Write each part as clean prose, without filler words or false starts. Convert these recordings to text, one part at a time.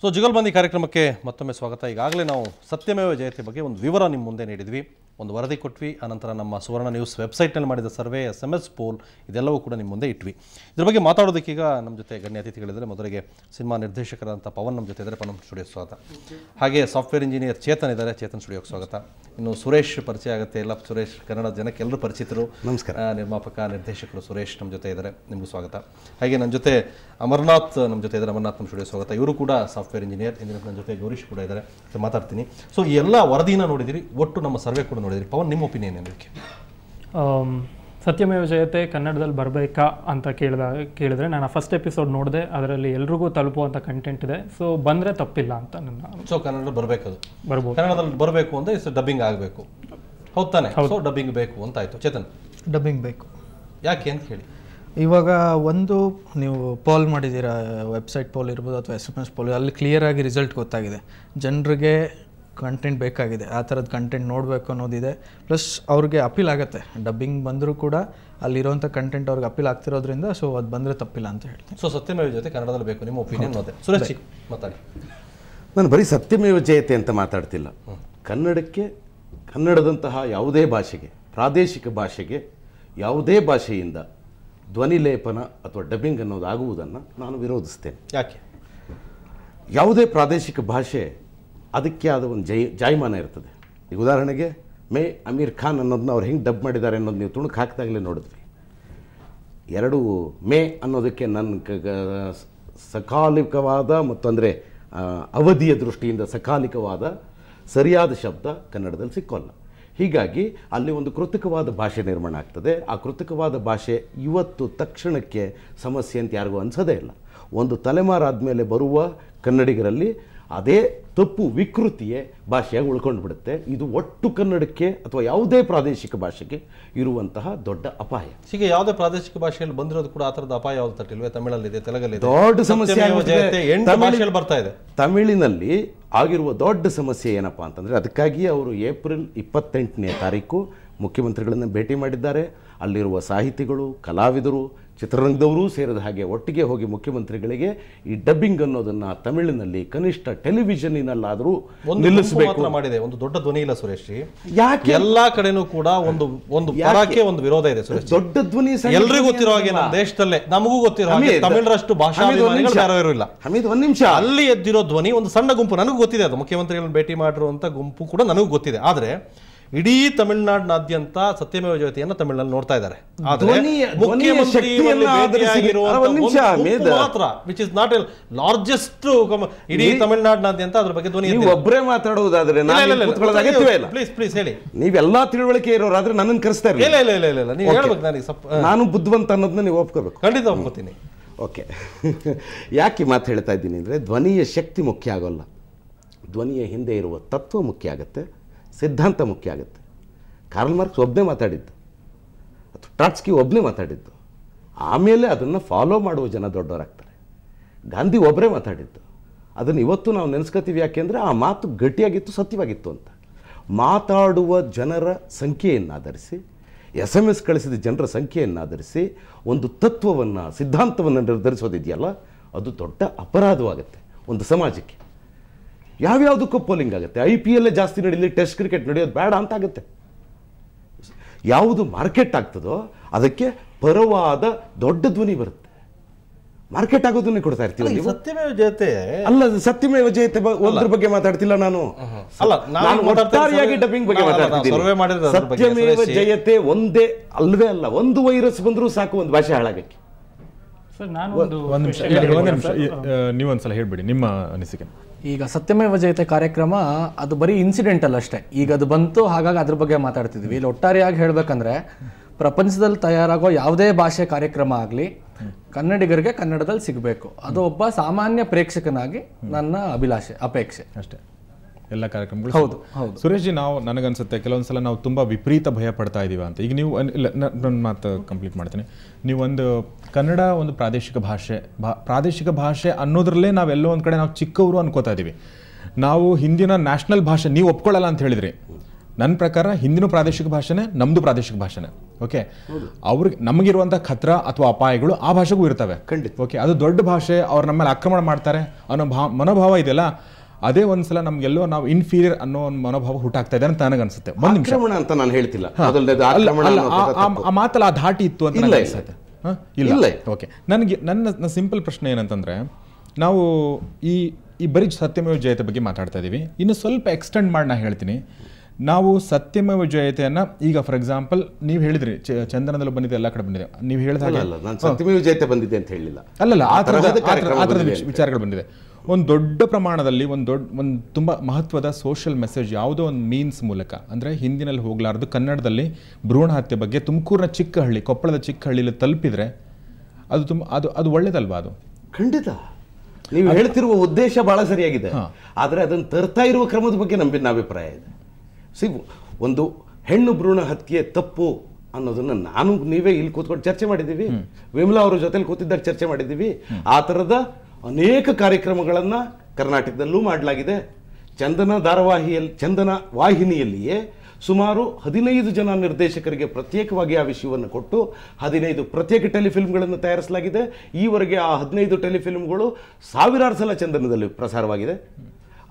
So jugalbandi ಕಾರ್ಯಕ್ರಮಕ್ಕೆ ಮತ್ತೊಮ್ಮೆ ಸ್ವಾಗತ. ಈಗಾಗಲೇ ನಾವು ಸತ್ಯಮೇವ ಜಯತೆ ಬಗ್ಗೆ ಒಂದು ವಿವರ ನಿಮ್ಮ ಮುಂದೆ ನೀಡಿದ್ವಿ, ಒಂದು ವರದಿ ಕೊಟ್ವಿ. ಆನಂತರ ನಮ್ಮ ಸುವರ್ಣ ನ್ಯೂಸ್ ವೆಬ್ಸೈಟ್ನಲ್ಲಿ ಮಾಡಿದ ಸರ್ವೆ, SMS ಪೋಲ್ ಇದೆಲ್ಲವೂ ಕೂಡ ನಿಮ್ಮ ಮುಂದೆ ಇಟ್ವಿ. ಇದ್ರ ಬಗ್ಗೆ ಮಾತಾಡೋದಕ್ಕೀಗ ನಮ್ಮ ಜೊತೆ ಗಣ್ಯ ಅತಿಥಿಗಳಿದ್ದಾರೆ. ಮೊದಲಿಗೆ ಸಿನಿಮಾ ನಿರ್ದೇಶಕರಾದಂಥ ಪವನ್ ನಮ್ಮ ಜೊತೆ ಇದ್ದಾರೆ, ಪವನ್ ಸ್ಟುಡಿಯೋ ಸ್ವಾಗತ. ಹಾಗೆ ಸಾಫ್ಟ್ವೇರ್ ಇಂಜಿನಿಯರ್ ಚೇತನ್ ಇದ್ದಾರೆ, ಚೇತನ್ ಸ್ಟುಡಿಯೋಗೆ ಸ್ವಾಗತ. ಇನ್ನು ಸುರೇಶ್ ಪರಿಚಯ ಆಗುತ್ತೆ, ಎಲ್ಲ ಸುರೇಶ್ ಕನ್ನಡ ಜನಕ್ಕೆ ಎಲ್ಲರೂ ಪರಿಚಿತರು. ನಮಸ್ಕಾರ. ನಿರ್ಮಾಪಕ ನಿರ್ದೇಶಕರು ಸುರೇಶ್ ನಮ್ಮ ಜೊತೆ ಇದ್ದಾರೆ, ನಿಮಗೂ ಸ್ವಾಗತ. ಹಾಗೆ ನನ್ನ ಜೊತೆ ಅಮರ್ನಾಥ್ ನಮ್ಮ ಜೊತೆ ಇದ್ದಾರೆ, ಅಮರ್ನಾಥ್ ನಮ್ಮ ಸ್ಟುಡಿಯೋ ಸ್ವಾಗತ. ಇವರು ಕೂಡ ಸಾಫ್ಟ್ವೇರ್ ಇಂಜಿನಿಯರ್. ನನ್ನ ಜೊತೆ ಗೌರೀಶ್ ಕೂಡ ಇದ್ದಾರೆ, ಮಾತಾಡ್ತೀನಿ. ಸೊ ಈ ಎಲ್ಲ ವರದಿನ ನೋಡಿದಿರಿ, ಒಟ್ಟು ನಮ್ಮ ಸರ್ವೆ ಕೂಡ ನೋಡಿದಿರಿ. ಪವನ್, ನಿಮ್ಮ ಒಪಿನಿಯನ್ ಏನಕ್ಕೆ? ಸತ್ಯಮೇವ ಜಯತೆ ಕನ್ನಡದಲ್ಲಿ ಬರಬೇಕಾ ಅಂತ ಕೇಳಿದ್ರೆ ನಾನು ಫಸ್ಟ್ ಎಪಿಸೋಡ್ ನೋಡಿದೆ. ಅದರಲ್ಲಿ ಎಲ್ರಿಗೂ ತಲುಪುವಂಥ ಕಂಟೆಂಟ್ ಇದೆ, ಸೊ ಬಂದರೆ ತಪ್ಪಿಲ್ಲ ಅಂತ ನನ್ನ. ಸೊ ಕನ್ನಡ ಬರಬೇಕದು, ಬರ್ಬೋದು. ಕನ್ನಡದಲ್ಲಿ ಬರಬೇಕು ಅಂದರೆ ಡಬ್ಬಿಂಗ್ ಆಗಬೇಕು, ಹೌದು ತಾನೆ? ಸೊ ಡಬ್ಬಿಂಗ್ ಬೇಕು ಅಂತ ಆಯಿತು. ಚೇತನ್, ಡಬ್ಬಿಂಗ್ ಬೇಕು ಯಾಕೆ ಅಂತ ಹೇಳಿ. ಇವಾಗ ಒಂದು ನೀವು ಪೋಲ್ ಮಾಡಿದ್ದೀರಾ, ವೆಬ್ಸೈಟ್ ಪೋಲ್ ಇರ್ಬೋದು ಅಥವಾ SMS ಪೋಲ್, ಅಲ್ಲಿ ಕ್ಲಿಯರಾಗಿ ರಿಸಲ್ಟ್ ಗೊತ್ತಾಗಿದೆ. ಜನರಿಗೆ ಕಂಟೆಂಟ್ ಬೇಕಾಗಿದೆ, ಆ ಥರದ ಕಂಟೆಂಟ್ ನೋಡಬೇಕು ಅನ್ನೋದಿದೆ. ಪ್ಲಸ್ ಅವ್ರಿಗೆ ಅಪೀಲ್ ಆಗುತ್ತೆ, ಡಬ್ಬಿಂಗ್ ಬಂದರೂ ಕೂಡ ಅಲ್ಲಿರೋಂಥ ಕಂಟೆಂಟ್ ಅವ್ರಿಗೆ ಅಪೀಲ್ ಆಗ್ತಿರೋದ್ರಿಂದ ಸೊ ಅದು ಬಂದರೆ ತಪ್ಪಿಲ್ಲ ಅಂತ ಹೇಳ್ತೀನಿ. ಸೊ ಸತ್ಯಮೇವ ಜಯತೆ ಕನ್ನಡದಲ್ಲಿ ಬೇಕು, ನಿಮ್ಮ ಒಪಿನಿಯನ್ ಅದೇ. ಸುರೇಶ್ ಮಾತಾಡಿ. ನಾನು ಬರೀ ಸತ್ಯಮೇವ ಜಯತೆ ಅಂತ ಮಾತಾಡ್ತಿಲ್ಲ. ಕನ್ನಡಕ್ಕೆ, ಕನ್ನಡದಂತಹ ಯಾವುದೇ ಭಾಷೆಗೆ, ಪ್ರಾದೇಶಿಕ ಭಾಷೆಗೆ ಯಾವುದೇ ಭಾಷೆಯಿಂದ ಧ್ವನಿ ಲೇಪನ ಅಥವಾ ಡಬ್ಬಿಂಗ್ ಅನ್ನೋದು ಆಗುವುದನ್ನು ನಾನು ವಿರೋಧಿಸ್ತೇನೆ. ಯಾಕೆ? ಯಾವುದೇ ಪ್ರಾದೇಶಿಕ ಭಾಷೆ ಅದಕ್ಕೆ ಆದ ಒಂದು ಜಾಯಮಾನ ಇರ್ತದೆ. ಈಗ ಉದಾಹರಣೆಗೆ ಅಮೀರ್ ಖಾನ್ ಅನ್ನೋದನ್ನ ಅವ್ರು ಹೆಂಗೆ ಡಬ್ ಮಾಡಿದ್ದಾರೆ ಅನ್ನೋದು ನೀವು ತುಣುಕು ಹಾಕಿದಾಗಲೇ ನೋಡಿದ್ವಿ. ಎರಡು ಅನ್ನೋದಕ್ಕೆ ನನ್ನ ಸಕಾಲಿಕವಾದ ಮತ್ತು ಅಂದರೆ ಅವಧಿಯ ದೃಷ್ಟಿಯಿಂದ ಸಕಾಲಿಕವಾದ ಸರಿಯಾದ ಶಬ್ದ ಕನ್ನಡದಲ್ಲಿ ಸಿಕ್ಕೋಲ್ಲ. ಹೀಗಾಗಿ ಅಲ್ಲಿ ಒಂದು ಕೃತಕವಾದ ಭಾಷೆ ನಿರ್ಮಾಣ ಆಗ್ತದೆ. ಆ ಕೃತಕವಾದ ಭಾಷೆ ಇವತ್ತು ತಕ್ಷಣಕ್ಕೆ ಸಮಸ್ಯೆ ಅಂತ ಯಾರಿಗೂ ಅನಿಸೋದೇ ಇಲ್ಲ. ಒಂದು ತಲೆಮಾರಾದ ಬರುವ ಕನ್ನಡಿಗರಲ್ಲಿ ಅದೇ ತಪ್ಪು ವಿಕೃತಿಯೇ ಭಾಷೆಯಾಗಿ ಉಳ್ಕೊಂಡು ಬಿಡುತ್ತೆ. ಇದು ಒಟ್ಟು ಕನ್ನಡಕ್ಕೆ ಅಥವಾ ಯಾವುದೇ ಪ್ರಾದೇಶಿಕ ಭಾಷೆಗೆ ಇರುವಂತಹ ದೊಡ್ಡ ಅಪಾಯ. ಹೀಗೆ ಯಾವುದೇ ಪ್ರಾದೇಶಿಕ ಭಾಷೆಯಲ್ಲಿ ಬಂದಿರೋದು ಕೂಡ ಆ ಥರದ ಅಪಾಯ ಯಾವ್ದು ತಟ್ಟಿಲ್ವೇ? ತಮಿಳಲ್ಲಿದೆ, ತೆಲುಗಲ್ಲಿದೆ, ದೊಡ್ಡ ಸಮಸ್ಯೆ ಭಾಷೆಯಲ್ಲಿ ಬರ್ತಾ ಇದೆ. ತಮಿಳಿನಲ್ಲಿ ಆಗಿರುವ ದೊಡ್ಡ ಸಮಸ್ಯೆ ಏನಪ್ಪಾ ಅಂತಂದರೆ, ಅದಕ್ಕಾಗಿ ಅವರು ಏಪ್ರಿಲ್ 28ನೇ ತಾರೀಕು ಮುಖ್ಯಮಂತ್ರಿಗಳನ್ನು ಭೇಟಿ ಮಾಡಿದ್ದಾರೆ. ಅಲ್ಲಿರುವ ಸಾಹಿತಿಗಳು, ಕಲಾವಿದರು, ಚಿತ್ರರಂಗದವರೂ ಸೇರಿದ ಹಾಗೆ ಒಟ್ಟಿಗೆ ಹೋಗಿ ಮುಖ್ಯಮಂತ್ರಿಗಳಿಗೆ ಈ ಡಬ್ಬಿಂಗ್ ಅನ್ನೋದನ್ನ ತಮಿಳಿನಲ್ಲಿ ಕನಿಷ್ಠ ಟೆಲಿವಿಷನ್ನಿನಲ್ಲಾದರೂ ನಿಲ್ಲಿಸಬೇಕು ಮಾಡಿದೆ. ಒಂದು ದೊಡ್ಡ ಧ್ವನಿ ಇಲ್ಲ ಸುರೇಶ್, ಯಾಕೆ ಎಲ್ಲಾ ಕಡೆನೂ ಕೂಡ ಒಂದು ಪರಕ್ಕೆ ಒಂದು ವಿರೋಧ ಇದೆ ಸುರೇಶ್. ದೊಡ್ಡ ಧ್ವನಿ ಎಲ್ರಿಗೂ ಗೊತ್ತಿರೋ ಹಾಗೆ ನಮ್ಮ ದೇಶದಲ್ಲೇ ನಮಗೂ ಗೊತ್ತಿರೋ ಹಾಗೆ ತಮಿಳರಷ್ಟು ಭಾಷಾ ಯಾರು ಇಲ್ಲ. ಹಮೀದ್, ಒಂದು ನಿಮಿಷ. ಅಲ್ಲಿ ಎದ್ದಿರೋ ಧ್ವನಿ ಒಂದು ಸಣ್ಣ ಗುಂಪು, ನನಗೂ ಗೊತ್ತಿದೆ. ಅದು ಮುಖ್ಯಮಂತ್ರಿಗಳನ್ನು ಭೇಟಿ ಮಾಡಿರುವಂತ ಗುಂಪು ಕೂಡ ನನಗೂ ಗೊತ್ತಿದೆ. ಆದ್ರೆ ಇಡೀ ತಮಿಳುನಾಡಿನಾದ್ಯಂತ ಸತ್ಯಮೇವ ಜಯತೆಯನ್ನು ತಮಿಳಿನಲ್ಲಿ ನೋಡ್ತಾ ಇದ್ದಾರೆ. ಆದ್ರೆ ಮುಖ್ಯಮಂತ್ರಿ ಮಾತ್ರ which is not A largest ಇಡೀ ತಮಿಳುನಾಡಿನಾದ್ಯಂತ ಅದ್ರ ಬಗ್ಗೆ ಧ್ವನಿ. ಒಬ್ಬರೇ ಮಾತಾಡುವುದಾದ್ರೆ ಪ್ಲೀಸ್ ಪ್ಲೀಸ್ ಹೇಳಿ. ನೀವೆಲ್ಲಾ ತಿಳುವಳಿಕೆ ಇರೋರಾದ್ರೆ ನನ್ನನ್ನು ಕರೆಸ್ತಾ ಇರಲಿಲ್ಲ. ಇಲ್ಲ ನೀವು ಹೇಳ್ಬೇಕು. ನನಗೆ ನಾನು ಬುದ್ಧಿವಂತ ಅನ್ನೋದನ್ನ ನೀವು ಒಪ್ಕೋಬೇಕು. ಖಂಡಿತ ಒಪ್ಕೋತೀನಿ. ಓಕೆ, ಯಾಕೆ ಮಾತು ಹೇಳ್ತಾ ಇದ್ದೀನಿ ಅಂದರೆ, ಧ್ವನಿಯ ಶಕ್ತಿ ಮುಖ್ಯ ಆಗೋಲ್ಲ, ಧ್ವನಿಯ ಹಿಂದೆ ಇರುವ ತತ್ವ ಮುಖ್ಯ ಆಗುತ್ತೆ, ಸಿದ್ಧಾಂತ ಮುಖ್ಯ ಆಗುತ್ತೆ. ಕಾರ್ಲ್ ಮಾರ್ಕ್ಸ್ ಒಬ್ಬನೇ ಮಾತಾಡಿದ್ದು, ಅಥವಾ ಟ್ರಾಟ್ಸ್ಕಿ ಒಬ್ಬನೇ ಮಾತಾಡಿದ್ದು, ಆಮೇಲೆ ಅದನ್ನು ಫಾಲೋ ಮಾಡುವ ಜನ ದೊಡ್ಡವರಾಗ್ತಾರೆ. ಗಾಂಧಿ ಒಬ್ಬರೇ ಮಾತಾಡಿದ್ದು, ಅದನ್ನು ಇವತ್ತು ನಾವು ನೆನೆಸ್ಕೋತೀವಿ. ಯಾಕೆಂದರೆ ಆ ಮಾತು ಗಟ್ಟಿಯಾಗಿತ್ತು, ಸತ್ಯವಾಗಿತ್ತು ಅಂತ. ಮಾತಾಡುವ ಜನರ ಸಂಖ್ಯೆಯನ್ನಾಧರಿಸಿ, SMS ಕಳಿಸಿದ ಜನರ ಸಂಖ್ಯೆಯನ್ನಾಧರಿಸಿ ಒಂದು ತತ್ವವನ್ನು, ಸಿದ್ಧಾಂತವನ್ನು ನಿರ್ಧರಿಸೋದಿದೆಯಲ್ಲ, ಅದು ದೊಡ್ಡ ಅಪರಾಧವಾಗುತ್ತೆ ಒಂದು ಸಮಾಜಕ್ಕೆ. ಯಾವ್ಯಾವುದಕ್ಕೂ ಪೋಲಿಂಗ್ ಆಗುತ್ತೆ. IPL ಜಾಸ್ತಿ ನಡೀಲಿ, ಟೆಸ್ಟ್ ಕ್ರಿಕೆಟ್ ನಡೆಯೋದು ಬೇಡ ಅಂತ ಆಗುತ್ತೆ. ಯಾವುದು ಮಾರ್ಕೆಟ್ ಆಗ್ತದೋ ಅದಕ್ಕೆ ಪರವಾದ ದೊಡ್ಡ ಧ್ವನಿ ಬರುತ್ತೆ. ಮಾರ್ಕೆಟ್ ಆಗೋದನ್ನೇ ಕೊಡ್ತಾ ಇರ್ತೀವಿ. ಸತ್ಯಮೇವ ಜಯತೆ ಅಲ್ಲ, ಸತ್ಯಮೇವ ಜಯತೆ ಒಂದ್ರ ಬಗ್ಗೆ ಮಾತಾಡ್ತಿಲ್ಲ ನಾನು. ಒಟ್ಟಾರೆಯಾಗಿ ಡಬ್ಬಿಂಗ್ ಬಗ್ಗೆ ಮಾತಾಡ್ತಿದ್ದೀನಿ. ಸತ್ಯಮೇವ ಜಯತೆ ಒಂದೇ ಅಲ್ವೇ ಅಲ್ಲ. ಒಂದು ವೈರಸ್ ಬಂದರೂ ಸಾಕು ಒಂದು ಭಾಷೆ ಹಾಳಾಗಕ್ಕೆ. ನೀವೊಂದ್ಸಲ ಹೇಳ್ಬಿಡಿ ನಿಮ್ಮ ಅನಿಸಿಕೆ. ಈಗ ಸತ್ಯಮೇವ ಜಯತೆ ಕಾರ್ಯಕ್ರಮ ಅದು ಬರೀ ಇನ್ಸಿಡೆಂಟಲ್ ಅಷ್ಟೇ. ಈಗ ಅದು ಬಂತು, ಹಾಗಾಗಿ ಅದ್ರ ಬಗ್ಗೆ ಮಾತಾಡ್ತಿದ್ವಿ. ಇಲ್ಲಿ ಒಟ್ಟಾರೆಯಾಗಿ ಹೇಳ್ಬೇಕಂದ್ರೆ, ಪ್ರಪಂಚದಲ್ಲಿ ತಯಾರಾಗೋ ಯಾವುದೇ ಭಾಷೆ ಕಾರ್ಯಕ್ರಮ ಆಗಲಿ ಕನ್ನಡಿಗರಿಗೆ ಕನ್ನಡದಲ್ಲಿ ಸಿಗಬೇಕು. ಅದು ಒಬ್ಬ ಸಾಮಾನ್ಯ ಪ್ರೇಕ್ಷಕನಾಗಿ ನನ್ನ ಅಪೇಕ್ಷೆ ಅಷ್ಟೇ. ಎಲ್ಲ ಕಾರ್ಯಕ್ರಮಗಳು ಹೌದು ಹೌದು. ಸುರೇಶ್ ಜಿ, ನನಗನ್ಸುತ್ತೆ ಕೆಲವೊಂದ್ಸಲ ನಾವು ತುಂಬ ವಿಪರೀತ ಭಯ ಪಡ್ತಾ ಇದೀವ ಅಂತ. ಈಗ ನೀವು ನನ್ನ ಮಾತು ಕಂಪ್ಲೀಟ್ ಮಾಡ್ತೀನಿ. ನೀವೊಂದು ಕನ್ನಡ ಒಂದು ಪ್ರಾದೇಶಿಕ ಭಾಷೆ ಅನ್ನೋದ್ರಲ್ಲೇ ನಾವೆಲ್ಲೋ ಒಂದು ಕಡೆ ನಾವು ಚಿಕ್ಕವರು ಅನ್ಕೋತಾ ಇದೀವಿ. ನಾವು ಹಿಂದಿನ ನ್ಯಾಷನಲ್ ಭಾಷೆ ನೀವು ಒಪ್ಕೊಳ್ಳಲ್ಲ ಅಂತ ಹೇಳಿದ್ರಿ. ನನ್ನ ಪ್ರಕಾರ ಹಿಂದಿನ ಪ್ರಾದೇಶಿಕ ಭಾಷೆನೇ ನಮ್ಮದು ಪ್ರಾದೇಶಿಕ ಭಾಷೆನೇ. ಓಕೆ ಅವ್ರಿಗೆ ನಮಗಿರುವಂಥ ಖತ್ರ ಅಥವಾ ಅಪಾಯಗಳು ಆ ಭಾಷೆಗೂ ಇರ್ತವೆ ಖಂಡಿತ. ಓಕೆ ಅದು ದೊಡ್ಡ ಭಾಷೆ, ಅವ್ರು ನಮ್ಮ ಮೇಲೆ ಆಕ್ರಮಣ ಮಾಡ್ತಾರೆ ಅನ್ನೋ ಮನೋಭಾವ ಇದೆಯಲ್ಲ, ಅದೇ ಒಂದ್ಸಲ ನಮ್ಗೆಲ್ಲೋ ನಾವು ಇನ್ಫೀರಿಯರ್ ಅನ್ನೋ ಒಂದು ಮನೋಭಾವ ಹುಟ್ಟಾಗ್ತಾ ಇದೆ ಅಂತ ನನಗನ್ಸುತ್ತೆ. ಒಂದ್ ನಿಮಿಷ ಆಕ್ರಮಣ ಅಂತ ನಾನು ಹೇಳ್ತಿಲ್ಲ, ಆ ಮಾತಲ್ಲ ಆ ಧಾಟಿ ಇತ್ತು ಅಂತ ಇಲ್ಲ, ಅನ್ಸುತ್ತೆ. ಇಲ್ಲ ಓಕೆ. ನನಗೆ ನನ್ನ ಸಿಂಪಲ್ ಪ್ರಶ್ನೆ ಏನಂತಂದ್ರೆ, ನಾವು ಈ ಬರೀ ಸತ್ಯಮೇವ ಜಯತೆ ಬಗ್ಗೆ ಮಾತಾಡ್ತಾ ಇದೀವಿ. ಇನ್ನು ಸ್ವಲ್ಪ ಎಕ್ಸ್ಟೆಂಡ್ ಮಾಡಿ ನಾ ಹೇಳ್ತೀನಿ. ನಾವು ಸತ್ಯಮೇವ ಜಯತೆಯನ್ನ ಈಗ ಫಾರ್ ಎಕ್ಸಾಂಪಲ್ ನೀವು ಹೇಳಿದ್ರಿ ಚಂದನದಲ್ಲಿ ಬಂದಿದೆ, ಎಲ್ಲ ಕಡೆ ಬಂದಿದೆ, ನೀವು ಹೇಳಿದ ಹಾಗೆ ನಾನು ಸತ್ಯಮೇವ ಜಯತೆ ಬಂದಿದೆ ಅಂತ ಹೇಳಿಲ್ಲ. ಅಲ್ಲಲ್ಲ, ಆ ಥರದ ವಿಚಾರಗಳು ಬಂದಿದೆ. ಒಂದು ದೊಡ್ಡ ಪ್ರಮಾಣದಲ್ಲಿ ಒಂದು ತುಂಬ ಮಹತ್ವದ ಸೋಷಿಯಲ್ ಮೆಸೇಜ್ ಯಾವುದೋ ಒಂದು ಮೀನ್ಸ್ ಮೂಲಕ, ಅಂದರೆ ಹಿಂದಿನಲ್ಲಿ ಹೋಗ್ಲಾರ್ದು ಕನ್ನಡದಲ್ಲಿ ಭ್ರೂಣ ಹತ್ಯೆ ಬಗ್ಗೆ ತುಮಕೂರಿನ ಚಿಕ್ಕ ಹಳ್ಳಿ, ಕೊಪ್ಪಳದ ಚಿಕ್ಕ ಹಳ್ಳಿಲಿ ತಲುಪಿದ್ರೆ ಅದು ಒಳ್ಳೇದಲ್ವಾ? ಅದು ಖಂಡಿತ ನೀವು ಹೇಳ್ತಿರುವ ಉದ್ದೇಶ ಬಹಳ ಸರಿಯಾಗಿದೆ, ಆದರೆ ಅದನ್ನು ತರ್ತಾ ಇರುವ ಕ್ರಮದ ಬಗ್ಗೆ ನನ್ನ ಅಭಿಪ್ರಾಯ ಇದೆ. ಒಂದು ಹೆಣ್ಣು ಭ್ರೂಣ ಹತ್ಯೆ ತಪ್ಪು ಅನ್ನೋದನ್ನ ನಾನು ನೀವೇ ಇಲ್ಲಿ ಕೂತ್ಕೊಂಡು ಚರ್ಚೆ ಮಾಡಿದ್ದೀವಿ, ವಿಮಲಾ ಅವರ ಜೊತೆಲಿ ಕೂತಿದ್ದಾಗ ಚರ್ಚೆ ಮಾಡಿದ್ದೀವಿ. ಆ ಥರದ ಅನೇಕ ಕಾರ್ಯಕ್ರಮಗಳನ್ನು ಕರ್ನಾಟಕದಲ್ಲೂ ಮಾಡಲಾಗಿದೆ. ಚಂದನ ವಾಹಿನಿಯಲ್ಲಿಯೇ ಸುಮಾರು 15 ಜನ ನಿರ್ದೇಶಕರಿಗೆ ಪ್ರತ್ಯೇಕವಾಗಿ ಆ ವಿಷಯವನ್ನು ಕೊಟ್ಟು 15 ಪ್ರತ್ಯೇಕ ಟೆಲಿಫಿಲ್ಮ್ಗಳನ್ನು ತಯಾರಿಸಲಾಗಿದೆ. ಈವರೆಗೆ ಆ 15 ಟೆಲಿಫಿಲ್ಮ್ಗಳು ಸಾವಿರಾರು ಸಲ ಚಂದನದಲ್ಲಿ ಪ್ರಸಾರವಾಗಿದೆ.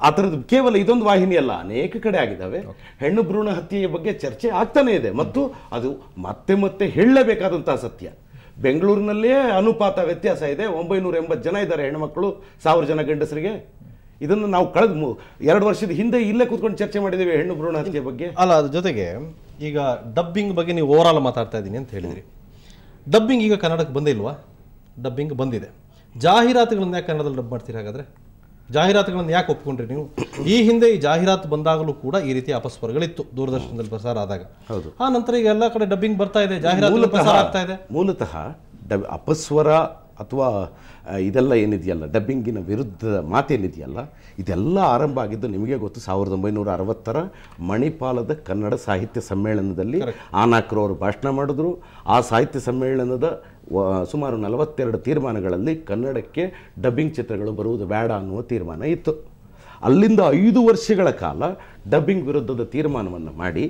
ಆ ಥರದ್ದು ಕೇವಲ ಇದೊಂದು ವಾಹಿನಿ ಅಲ್ಲ, ಅನೇಕ ಕಡೆ ಆಗಿದ್ದಾವೆ. ಹೆಣ್ಣು ಭ್ರೂಣ ಹತ್ಯೆಯ ಬಗ್ಗೆ ಚರ್ಚೆ ಆಗ್ತಾನೇ ಇದೆ ಮತ್ತು ಅದು ಮತ್ತೆ ಮತ್ತೆ ಹೇಳಲೇಬೇಕಾದಂತಹ ಸತ್ಯ. ಬೆಂಗಳೂರಿನಲ್ಲೇ ಅನುಪಾತ ವ್ಯತ್ಯಾಸ ಇದೆ. 980 ಜನ ಇದ್ದಾರೆ ಹೆಣ್ಣುಮಕ್ಕಳು 1000 ಜನ ಗಂಡಸರಿಗೆ. ಇದನ್ನು ನಾವು ಕಳೆದ 2 ವರ್ಷದ ಹಿಂದೆ ಇಲ್ಲೇ ಕೂತ್ಕೊಂಡು ಚರ್ಚೆ ಮಾಡಿದ್ದೇವೆ ಹೆಣ್ಣು ಭ್ರೂಣ ಹತ್ಯೆ ಬಗ್ಗೆ. ಅಲ್ಲ, ಅದ್ರ ಜೊತೆಗೆ ಈಗ ಡಬ್ಬಿಂಗ್ ಬಗ್ಗೆ ನೀವು ಓವರ್ ಆಲ್ ಮಾತಾಡ್ತಾ ಇದ್ದೀನಿ ಅಂತ ಹೇಳಿದ್ರಿ. ಡಬ್ಬಿಂಗ್ ಈಗ ಕನ್ನಡಕ್ಕೆ ಬಂದಿಲ್ವಾ? ಡಬ್ಬಿಂಗ್ ಬಂದಿದೆ. ಜಾಹೀರಾತುಗಳನ್ನ ಯಾಕೆ ಕನ್ನಡದಲ್ಲಿ ಡಬ್ ಮಾಡ್ತೀರಿ? ಹಾಗಾದ್ರೆ ಜಾಹೀರಾತುಗಳನ್ನು ಯಾಕೆ ಒಪ್ಕೊಂಡ್ರಿ ನೀವು? ಈ ಹಿಂದೆ ಈ ಜಾಹೀರಾತು ಬಂದಾಗಲೂ ಕೂಡ ಈ ರೀತಿ ಅಪಸ್ವರಗಳಿತ್ತು ದೂರದರ್ಶನದಲ್ಲಿ ಪ್ರಸಾರ ಆದಾಗ. ಆ ನಂತರ ಈಗ ಎಲ್ಲ ಕಡೆ ಡಬ್ಬಿಂಗ್ ಬರ್ತಾ ಇದೆ, ಜಾಹೀರಾತು ಪ್ರಸಾರ ಆಗ್ತಾ ಇದೆ. ಮೂಲತಃ ಅಪಸ್ವರ ಅಥವಾ ಇದೆಲ್ಲ ಏನಿದೆಯಲ್ಲ, ಡಬ್ಬಿಂಗಿನ ವಿರುದ್ಧದ ಮಾತೇನಿದೆಯಲ್ಲ, ಇದೆಲ್ಲ ಆರಂಭ ಆಗಿದ್ದು ನಿಮಗೆ ಗೊತ್ತು 1960ರ ಮಣಿಪಾಲದ ಕನ್ನಡ ಸಾಹಿತ್ಯ ಸಮ್ಮೇಳನದಲ್ಲಿ ಆನಾಕ್ರು ಅವರು ಭಾಷಣ ಮಾಡಿದ್ರು. ಆ ಸಾಹಿತ್ಯ ಸಮ್ಮೇಳನದ ಸುಮಾರು 42 ತೀರ್ಮಾನಗಳಲ್ಲಿ ಕನ್ನಡಕ್ಕೆ ಡಬ್ಬಿಂಗ್ ಚಿತ್ರಗಳು ಬರುವುದು ಬೇಡ ಅನ್ನುವ ತೀರ್ಮಾನ ಇತ್ತು. ಅಲ್ಲಿಂದ 5 ವರ್ಷಗಳ ಕಾಲ ಡಬ್ಬಿಂಗ್ ವಿರುದ್ಧದ ತೀರ್ಮಾನವನ್ನು ಮಾಡಿ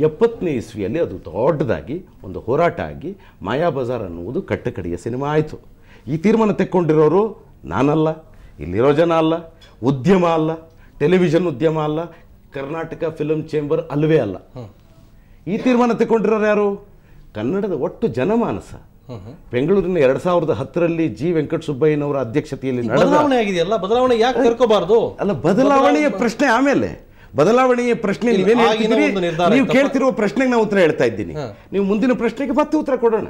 70ನೇ ಇಸ್ವಿಯಲ್ಲಿ ಅದು ದೊಡ್ಡದಾಗಿ ಒಂದು ಹೋರಾಟ ಆಗಿ ಮಾಯಾಬಜಾರ್ ಅನ್ನುವುದು ಕಟ್ಟಕಡೆಯ ಸಿನಿಮಾ ಆಯಿತು. ಈ ತೀರ್ಮಾನ ತೆಕ್ಕೊಂಡಿರೋರು ನಾನಲ್ಲ, ಇಲ್ಲಿರೋ ಜನ ಅಲ್ಲ, ಉದ್ಯಮ ಅಲ್ಲ, ಟೆಲಿವಿಷನ್ ಉದ್ಯಮ ಅಲ್ಲ, ಕರ್ನಾಟಕ ಫಿಲ್ಮ್ ಚೇಂಬರ್ ಅಲ್ಲವೇ ಅಲ್ಲ. ಈ ತೀರ್ಮಾನ ತೆಕ್ಕೊಂಡಿರೋರು ಯಾರು? ಕನ್ನಡದ ಒಟ್ಟು ಜನಮಾನಸ. ಬೆಂಗಳೂರಿನ 2010ರಲ್ಲಿ ಜಿ ವೆಂಕಟಸುಬ್ಬಯ್ಯನವರ ಅಧ್ಯಕ್ಷತೆಯಲ್ಲಿ ಬದಲಾವಣೆ ಆಗಿದೆಯಲ್ಲ, ಬದಲಾವಣೆ ಯಾಕೆ ಕರ್ಕೋಬಾರ್ದು? ಅಲ್ಲ, ಬದಲಾವಣೆಯ ಪ್ರಶ್ನೆ ಆಮೇಲೆ. ಬದಲಾವಣೆಯ ಪ್ರಶ್ನೆ ನೀವೇನು ಹೇಳ್ತಿದ್ದೀರಿ? ನೀವು ಕೇಳ್ತಿರುವ ಪ್ರಶ್ನೆಗೆ ನಾವು ಉತ್ತರ ಹೇಳ್ತಾ ಇದ್ದೀನಿ. ನೀವು ಮುಂದಿನ ಪ್ರಶ್ನೆಗೆ ಮತ್ತೆ ಉತ್ತರ ಕೊಡೋಣ.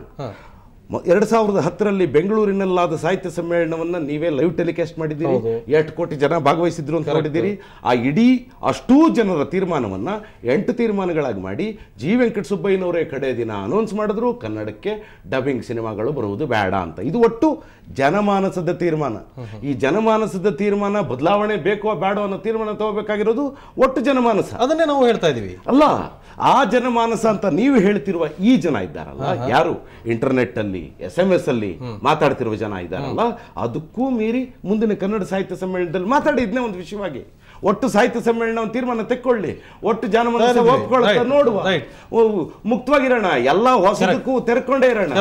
2010ರಲ್ಲಿ ಬೆಂಗಳೂರಿನಲ್ಲಾದ ಸಾಹಿತ್ಯ ಸಮ್ಮೇಳನವನ್ನು ನೀವೇ ಲೈವ್ ಟೆಲಿಕಾಸ್ಟ್ ಮಾಡಿದ್ದೀರಿ. 8 ಕೋಟಿ ಜನ ಭಾಗವಹಿಸಿದ್ರು ಅಂತ ನೋಡಿದ್ದೀರಿ. ಆ ಇಡೀ ಅಷ್ಟೂ ಜನರ ತೀರ್ಮಾನವನ್ನು 8 ತೀರ್ಮಾನಗಳಾಗಿ ಮಾಡಿ ಜಿ ವೆಂಕಟಸುಬ್ಬಯ್ಯನವರೇ ಕಡೆ ದಿನ ಅನೌನ್ಸ್ ಮಾಡಿದ್ರು, ಕನ್ನಡಕ್ಕೆ ಡಬ್ಬಿಂಗ್ ಸಿನಿಮಾಗಳು ಬರುವುದು ಬೇಡ ಅಂತ. ಇದು ಒಟ್ಟು ಜನಮಾನಸದ ತೀರ್ಮಾನ. ಈ ಜನಮಾನಸದ ತೀರ್ಮಾನ ಬದಲಾವಣೆ ಬೇಕೋ ಬೇಡೋ ಅನ್ನೋ ತೀರ್ಮಾನ ತಗೋಬೇಕಾಗಿರೋದು ಒಟ್ಟು ಜನಮಾನಸ. ಅದನ್ನೇ ನಾವು ಹೇಳ್ತಾ ಇದೀವಿ. ಅಲ್ಲ, ಆ ಜನಮಾನಸ ಅಂತ ನೀವು ಹೇಳ್ತಿರುವ ಈ ಜನ ಇದ್ದಾರಲ್ಲ, ಯಾರು ಇಂಟರ್ನೆಟ್ ಅಲ್ಲಿ SMS ಅಲ್ಲಿ ಮಾತಾಡ್ತಿರುವ ಜನ ಇದ್ದಾರಲ್ಲ, ಅದಕ್ಕೂ ಮೀರಿ ಮುಂದಿನ ಕನ್ನಡ ಸಾಹಿತ್ಯ ಸಮ್ಮೇಳನದಲ್ಲಿ ಮಾತಾಡಿ ಇದನ್ನೇ ಒಂದು ವಿಷಯವಾಗಿ. ಒಟ್ಟು ಸಾಹಿತ್ಯ ಸಮ್ಮೇಳನ ಒಂದು ತೀರ್ಮಾನ ತೆಕ್ಕೊಳ್ಳಿ, ಒಟ್ಟು ಜನಮಾನಸ ಒಪ್ಕೊಳ್ಳುತ್ತಾ ನೋಡುವ, ಮುಕ್ತವಾಗಿರೋಣ, ಎಲ್ಲ ಹೊಸದಕ್ಕೂ ತೆರೆಕೊಂಡೇ ಇರೋಣ.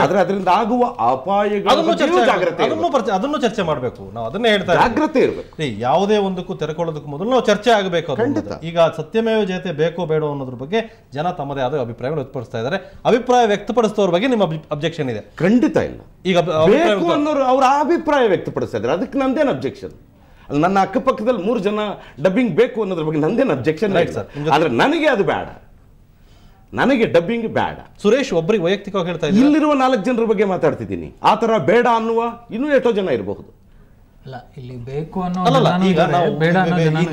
ಆದ್ರೆ ಅದರಿಂದ ಆಗುವ ಅಪಾಯಗಳು ಜಾಗ್ರತೆ, ಅದನ್ನು ಚರ್ಚೆ ಮಾಡಬೇಕು. ನಾವು ಅದನ್ನೇ ಹೇಳ್ತಾ ಜಾಗ್ರತೆ ಇರಬೇಕು. ಯಾವುದೇ ಒಂದಕ್ಕೂ ತೆರೆಕೊಳ್ಳೋದಕ್ಕೂ ಮೊದಲು ನಾವು ಚರ್ಚೆ ಆಗಬೇಕು. ಈಗ ಸತ್ಯಮೇವ ಜಯತೆ ಬೇಕೋ ಬೇಡೋ ಅನ್ನೋದ್ರ ಬಗ್ಗೆ ಜನ ತಮ್ಮದೇ ಆದ ಅಭಿಪ್ರಾಯಗಳು ವ್ಯಕ್ತಪಡಿಸ್ತಾ ಇದ್ದಾರೆ. ಅಭಿಪ್ರಾಯ ವ್ಯಕ್ತಪಡಿಸಿದವ್ರ ಬಗ್ಗೆ ನಿಮ್ಮ ಅಬ್ಜೆಕ್ಷನ್ ಇದೆ? ಖಂಡಿತ ಇಲ್ಲ. ಈಗ ಬೇಕು ಅನ್ನೋರು ಅವರ ಅಭಿಪ್ರಾಯ ವ್ಯಕ್ತಪಡಿಸ್ತಾ ಇದ್ದಾರೆ, ಅದಕ್ಕೆ ನಂದೇನು ಅಬ್ಜೆಕ್ಷನ್? ನನ್ನ ಅಕ್ಕಪಕ್ಕದಲ್ಲಿ 3 ಜನ ಡಬ್ಬಿಂಗ್ ಬೇಕು ಅನ್ನೋದ್ರ ಬಗ್ಗೆ ನಂದೇನು ಅಬ್ಜೆಕ್ಷನ್ ಇಲ್ಲ. ಆದ್ರೆ ನನಗೆ ಅದು ಬೇಡ, ನನಗೆ ಡಬ್ಬಿಂಗ್ ಬೇಡ. ಸುರೇಶ್ ಒಬ್ಬರಿಗೆ ವೈಯಕ್ತಿಕವಾಗಿ ಹೇಳ್ತಾ ಇದ್ದೀನಿ, ಇಲ್ಲಿರುವ 4 ಜನರ ಬಗ್ಗೆ ಮಾತಾಡ್ತಿದ್ದೀನಿ. ಆ ತರ ಬೇಡ ಅನ್ನುವ ಇನ್ನೂ ಎಷ್ಟೋ ಜನ ಇರಬಹುದು. ಅಲ್ಲ, ಇಲ್ಲಿ ಬೇಕು ಅನ್ನೋ ಈಗ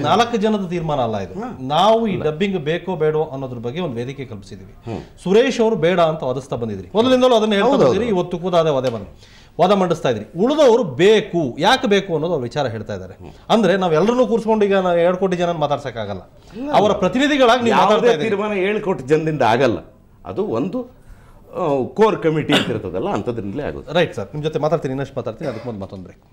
4 ಜನದ ತೀರ್ಮಾನ ಅಲ್ಲ ಇದು. ನಾವು ಈ ಡಬ್ಬಿಂಗ್ ಬೇಕೋ ಬೇಡೋ ಅನ್ನೋದ್ರ ಬಗ್ಗೆ ಒಂದು ವೇದಿಕೆ ಕಲ್ಪಿಸಿದೀವಿ. ಸುರೇಶ್ ಅವರು ಬೇಡ ಅಂತ ವಾದಿಸ್ತಾ ಬಂದಿದ್ರಿ, ಮೊದಲಿಂದಲೂ ಅದನ್ನ ಹೇಳ್ತಾ ಬಂದಿದ್ರಿ, ಇವತ್ತು ಕೂಡ ಅದೇ ವಾದ ಮಂಡಿಸ್ತಾ ಇದ್ರಿ. ಉಳಿದವರು ಬೇಕು, ಯಾಕೆ ಬೇಕು ಅನ್ನೋದು ಅವ್ರ ವಿಚಾರ ಹೇಳ್ತಾ ಇದ್ದಾರೆ. ಅಂದ್ರೆ ನಾವೆಲ್ಲರೂ ಕೂರಿಸ್ಕೊಂಡು ಈಗ 2 ಕೋಟಿ ಜನ ಮಾತಾಡ್ಸಕ್ಕಾಗಲ್ಲ. ಅವರ ಪ್ರತಿನಿಧಿಗಳಾಗಿ ತೀರ್ಮಾನ 7 ಕೋಟಿ ಜನದಿಂದ ಆಗಲ್ಲ. ಅದು ಒಂದು ಕೋರ್ ಕಮಿಟಿ ಅಂತ ಇರ್ತದಲ್ಲ, ಅಂಥದ್ರಿಂದಲೇ ಆಗುತ್ತೆ. ರೈಟ್ ಸರ್, ನಿಮ್ಮ ಜೊತೆ ಮಾತಾಡ್ತೀನಿ, ಇನ್ನಷ್ಟು ಮಾತಾಡ್ತೀನಿ. ಅದಕ್ಕೆ ಮುಂದೆ ಮತ್ತೊಂದು ಬ್ರೇಕ್.